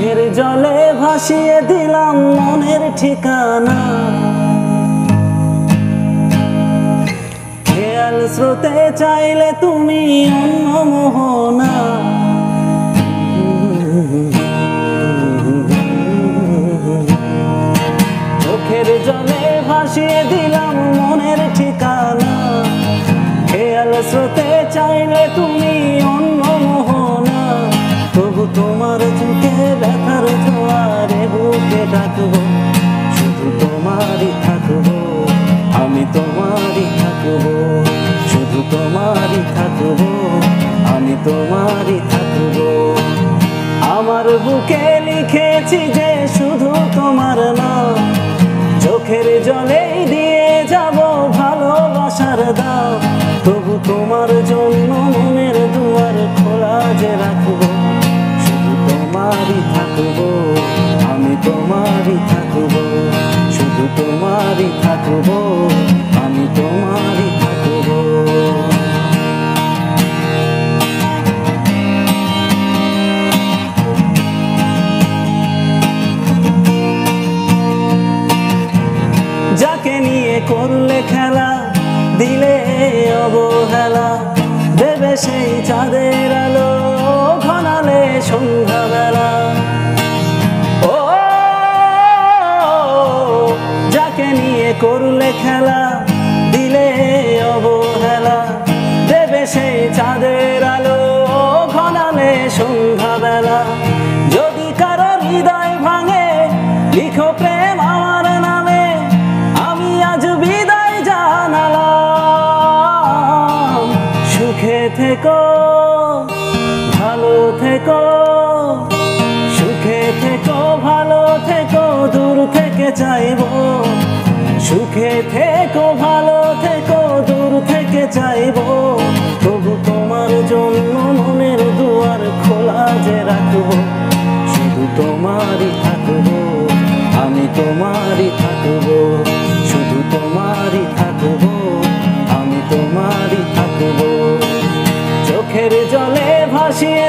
চোখের জলে ভাসিয়ে দিলাম মনের ঠিকানা। খেয়াল স্রোতে চাইলে তুমি অন্য মোহনা। চোখের জলে ভাসিয়ে দিলাম মনের ঠিকানা। খেয়াল স্রোতে চাইলে তুমি অন্য মোহনা। তবু তোমার চোখে ব্যথার জোয়ারে বুকে ডাকবো, শুধু তোমারই থাকবো, আমি তোমারই থাকবো, শুধু তোমারই থাকবো, আমি তোমারই থাকবো। আমার বুকে লিখেছি যে শুধু তোমার নাম, চোখের জলেই দিয়ে যাব ভালোবাসার দাম। তবু তোমার জন্য মনের দুয়ার খোলা যে রাখবো, শুধু তোমারই থাকবো, আমি তোমারই থাকবো, শুধু তোমারই থাকবো, আমি তোমারই থাকবো। যাকে নিয়ে করলে খেলা, দিলে অবহেলা, দেবে সেই চাঁদের আলো ঘনালে সন্ধ্যাবেলা। ও যাকে নিয়ে করলে খেলা, দিলে অবহেলা, দেবে সেই চাঁদের আলো ঘনালে সন্ধ্যাবেলা। যদি কারো হৃদয় ভাঙে লিখো প্রেম আমার নামে, আমি আজ বিদায় জানালাম। সুখে থেকো, ভালো থেকো, সুখে থেকো, ভালো থেকো, দূর থেকে চাইবো। সুখে থেকো, ভালো থেকো, দূর থেকে চাইবো। তবু তোমার জন্য মনের দুয়ার খোলা যে রাখবো, শুধু তোমারই থাকবো, আমি তোমারই থাকবো, শুধু তোমারই থাকবো, আমি তোমারই থাকবো। চোখের জলে ভাসিয়ে